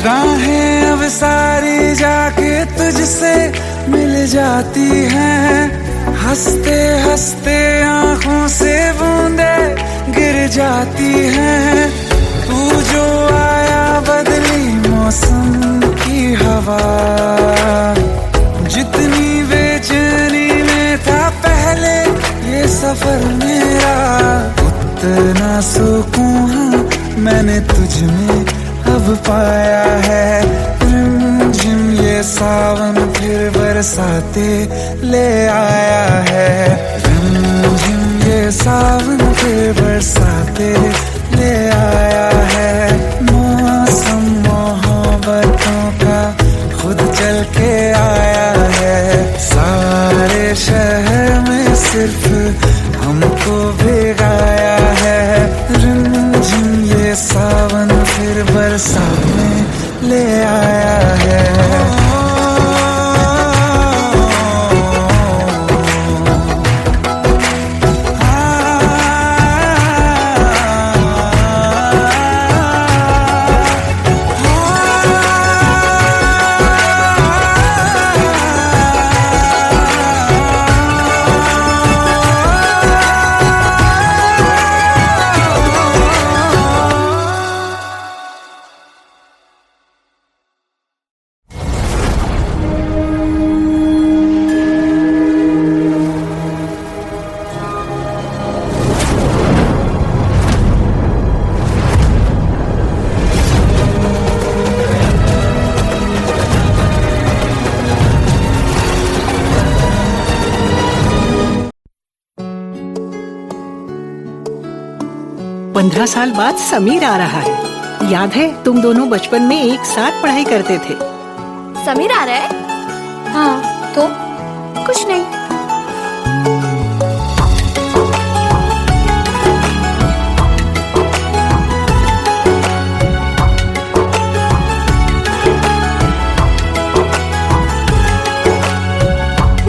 राहें अब सारी जाके तुझसे मिल जाती हैं, हंसते हंसते आंखों से बूंदे गिर जाती हैं। तू जो आया बदली मौसम की हवा, जितनी बेचैनी में था पहले ये सफर मेरा, उतना सुकून मैंने तुझ में अब पाया है। रिमझिम ये सावन फिर बरसाते ले आया है। रिमझिम ये सावन फिर बरसाते ले आया है। मौसम मोहब्बतों का खुद चल के आया है। सारे शहर में सिर्फ हमको भिगाया है। रिमझिम ये सावन फिर बरसात में ले आया है। पंद्रह साल बाद समीर आ रहा है। याद है तुम दोनों बचपन में एक साथ पढ़ाई करते थे। समीर आ रहा है? हाँ तो कुछ नहीं।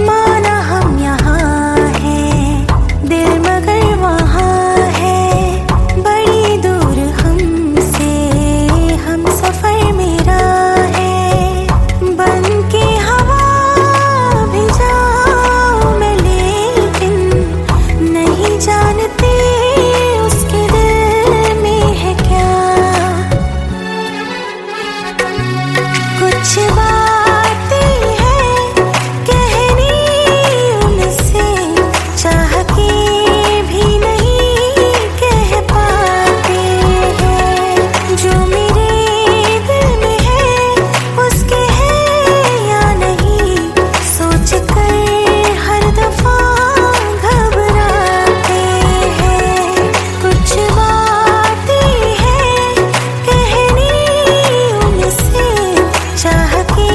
माना हम यहाँ हैं, दिल मगर वहाँ है, बड़ी दूर हमसे हम सफर मेरा है। बन के हवा भी जाऊं मैं, लेकिन नहीं जानते उसके दिल में है क्या। कुछ बातें हैं कहनी उनसे, चाह के भी नहीं कह पाते हैं। जो मेरे दिल में है उसके है या नहीं, सोच कर हर दफा घबराते हैं। कुछ बातें हैं कहनी उनसे, चाह के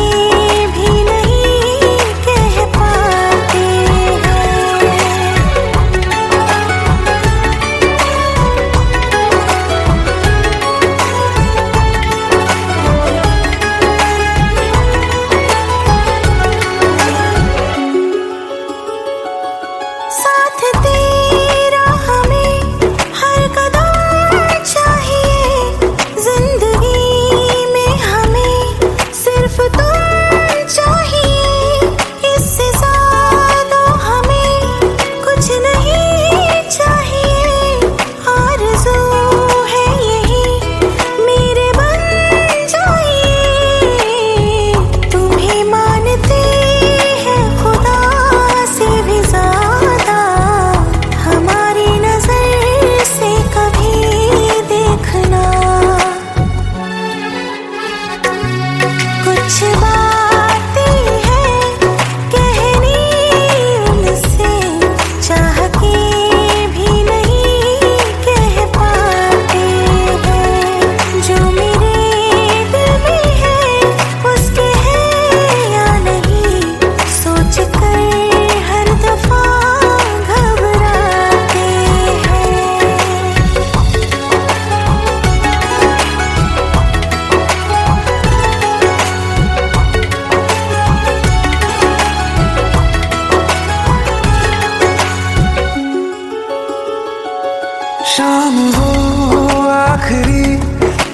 भी नहीं कह पाते हैं। साथ तेरा हमें हर कदम चाहिए, जिंदगी में हमें सिर्फ तुम चाहिए। इससे ज्यादा हमें कुछ नहीं चाहिए। आरज़ू है यही मेरे बन जाइए। तुम्हें मानते हैं खुदा से भी ज्यादा,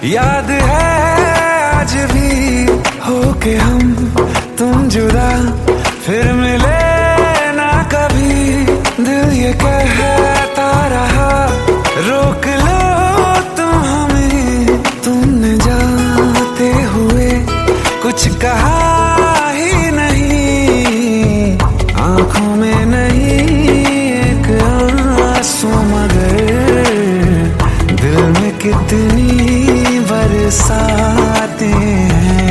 याद है आज भी होके हम तुम जुदा फिर मिले ना कभी। दिल ये कहता रहा रोक लो तुम हमें, तुमने जाते हुए कुछ कहा ही नहीं। आंखों में नहीं एक आंसू मगर दिल में कितनी बरसाते हैं।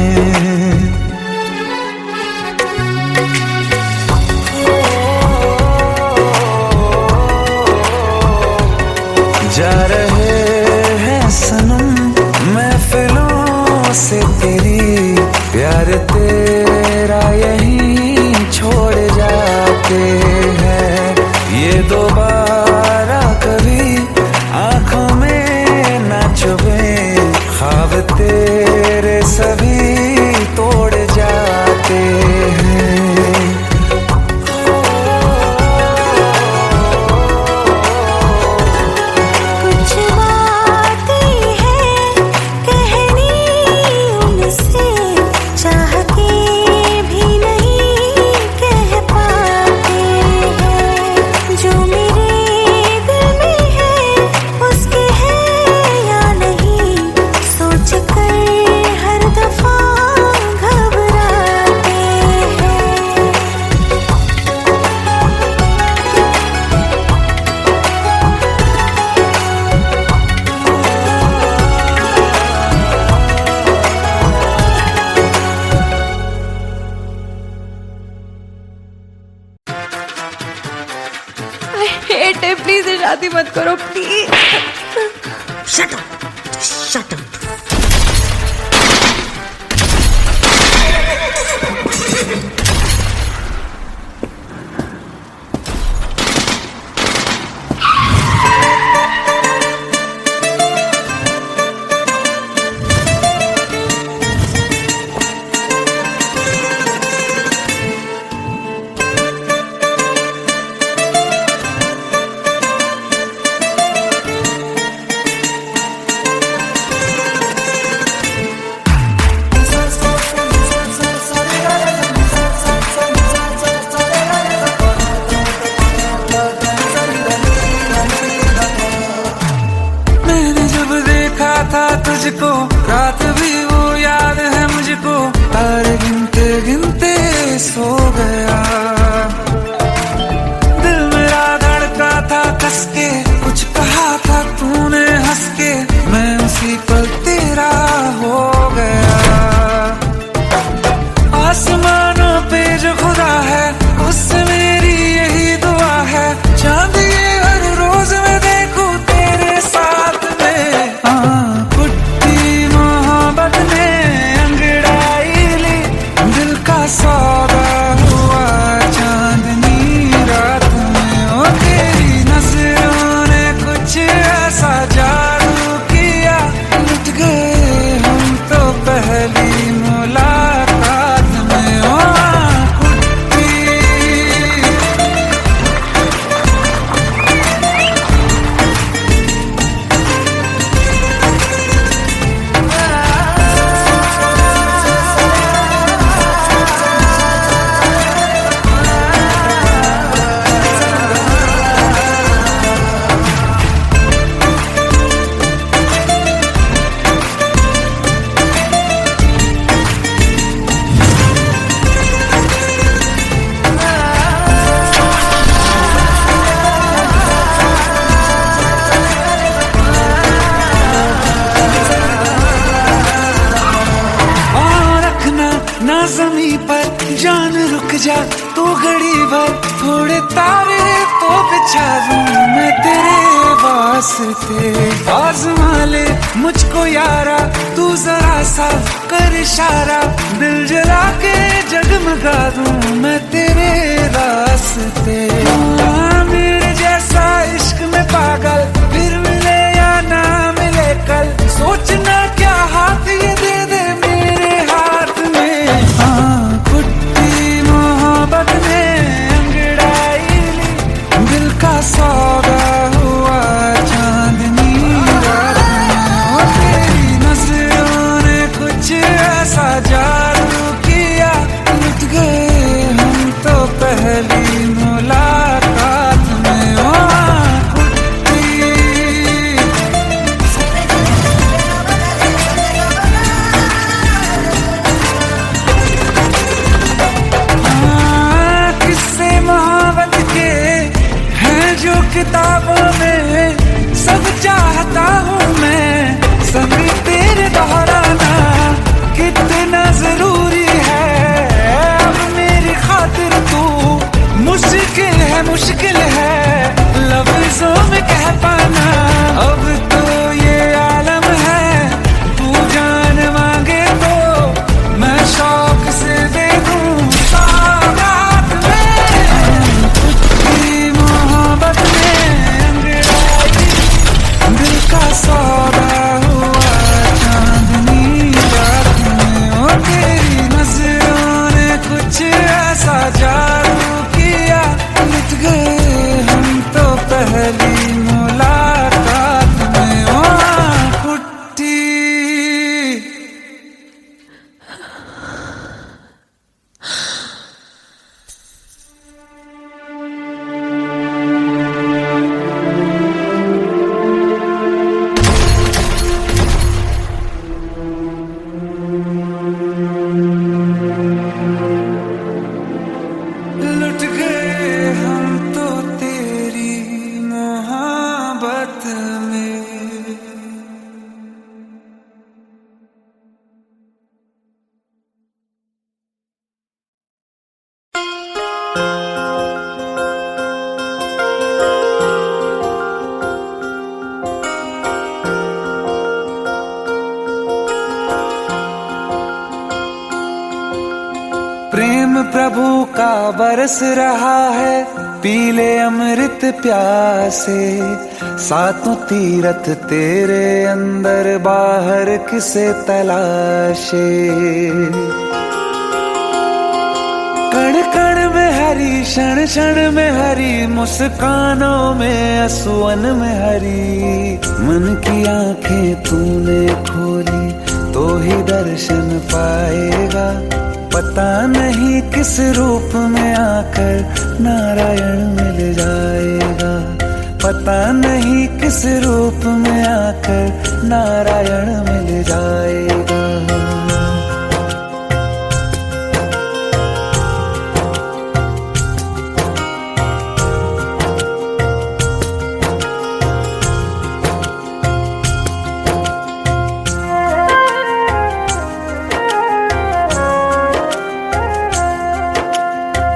जा रहे हैं सनम महफिलों से तेरी, प्यार तेरा यहीं छोड़ जाते हैं। ये दोबारा कभी आंखों में ना चुभे, ख्वाब तेरे सभी तोड़ जाते हैं। कुछ बातें हैं कहनी उनसे, चाह के भी नहीं कह पाते हैं। जो मेरे दिल में है उसके है या नहीं, सोच कर हर दफा घबराते हैं। हेट है, प्लीज शादी मत करो please. Shut up, shut up. मैंने जब देखा था तुझको रात भी वो याद है मुझको, तारे गिनते गिनते सो गया। दिल मेरा धड़का था कस के, कुछ कहा था तूने हंस के, मैं उसी पल तेरा हो गया। आसमानों पे जो खुदा है उससे मेरी यही दुआ है, चांद ये हर रोज मैं देखूं तेरे साथ में। पुट्टी मोहब्बत ने अंगड़ाई ली, दिल का सौदा हुआ चांदनी रात में। ओ तेरी नजरों ने कुछ ऐसा जादू किया, लुट गए हम तो पहली मुलाकात में। ओ कुट्टी ना ज़मीं पर जान रुक जा तू घड़ी भर, थोड़े तारे तो बिछा दूं मैं तेरे वास्ते। आज़मा ले मुझको यारा तू जरा सा कर इशारा, दिल जला के जगमगा दूं मैं तेरे रास्ते। मेरे जैसा इश्क में पागल फिर मिले या ना मिले कल, सोचना क्या हाथ ये दे दे मेरे हाथ में। कुट्टी मोहब्बत ने अंगड़ाई ली, दिल का सौदा हुआ चांदनी रात में। ओ तेरी नजर मुश्किल है लफ्जों में कह पाना। अब तो ये आलम है तू जान मांगे तो मैं शौक से दे दूं सौगात में। तेरी मोहब्बत में अंगड़ाई दिल का सौदा हुआ चांदनी रात में। ओ तेरी नजरों ने कुछ ऐसा जादू किया मिट गए हम तो पहली मुलाकात में। ओ आँख उठी लुट गए हम तो तेरी मोहब्बत में। प्रेम प्रभु का बरस रहा है पीले अमृत प्यासे। सातों तीरथ तेरे अंदर बाहर किसे तलाशे। कण कण में हरी क्षण क्षण में हरी मुस्कानों में असुवन में हरी। मन की आंखें तूने खोली तो ही दर्शन पाएगा। पता नहीं किस रूप में आकर नारायण मिल जाएगा। पता नहीं किस रूप में आकर नारायण मिल जाएगा।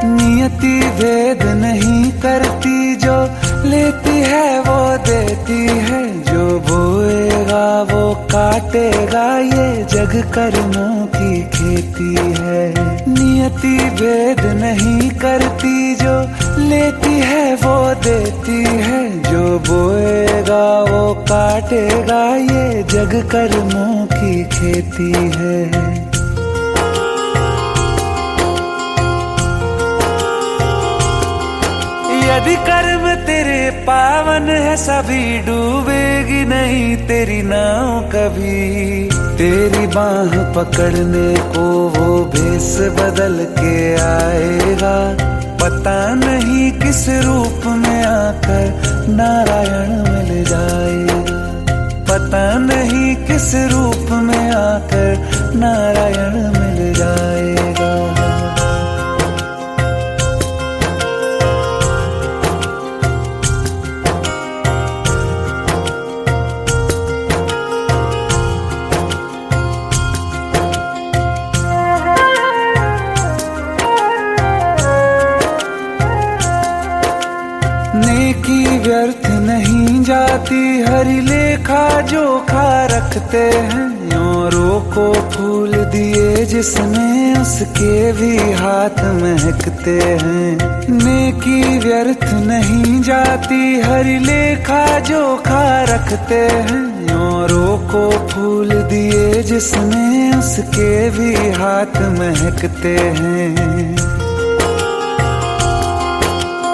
नियति भेद नहीं करती जो लेती है वो देती है। जो बोएगा वो काटेगा ये जग कर्मों की खेती है। नियति भेद नहीं करती जो लेती है वो देती है। जो बोएगा वो काटेगा ये जग कर्मों की खेती है। यदि कर्म तेरे पावन है सभी डूबेगी नहीं तेरी नाव कभी। तेरी बाह पकड़ने को वो भेष बदल के आएगा। पता नहीं किस रूप में आकर नारायण मिल जाएगा। पता नहीं किस रूप में आकर नारायण मिल जाएगा। नेकी व्यर्थ नहीं जाती हरि लेखा जोखा रखते हैं। औरों को फूल दिए जिसमें उसके भी हाथ महकते हैं। नेकी व्यर्थ नहीं जाती हरि लेखा जोखा रखते हैं। औरों को फूल दिए जिसमें उसके भी हाथ महकते हैं।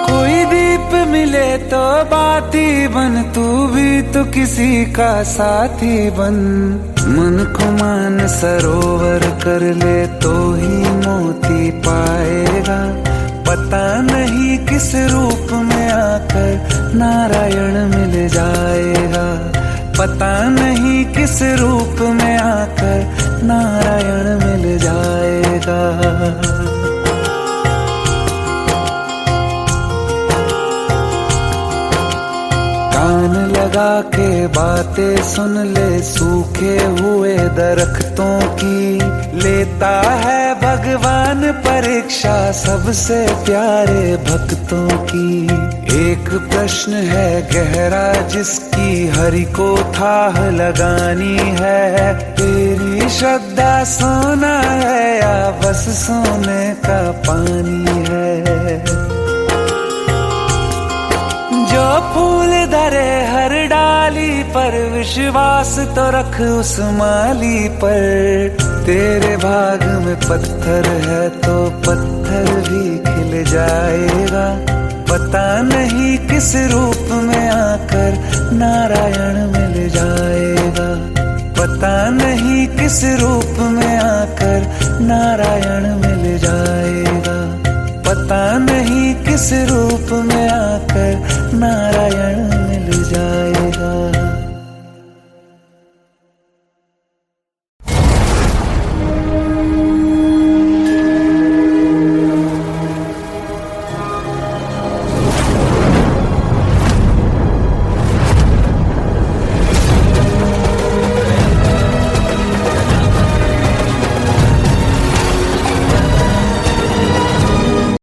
कोई दीप मिले तो बाती बन तू भी तो किसी का साथी बन। मन को मान सरोवर कर ले तो ही मोती पाएगा। पता नहीं किस रूप में आकर नारायण मिल जाएगा। पता नहीं किस रूप में आकर नारायण मिल जाएगा। कान लगा के बातें सुन ले सूखे हुए दरख्तों की। लेता है भगवान परीक्षा सबसे प्यारे भक्तों की एक प्रश्न है गहरा जिसकी हरि को थाह लगानी है। तेरी श्रद्धा सोना है या बस सोने का पानी है। जो फूल धरे हर डाली पर विश्वास तो रख उस माली पर। तेरे भाग में पत्थर है तो पत्थर भी खिल जाएगा। पता नहीं किस रूप में आकर नारायण मिल जाएगा। पता नहीं किस रूप में आकर नारायण मिल जाएगा। पता नहीं किस रूप में आकर नारायण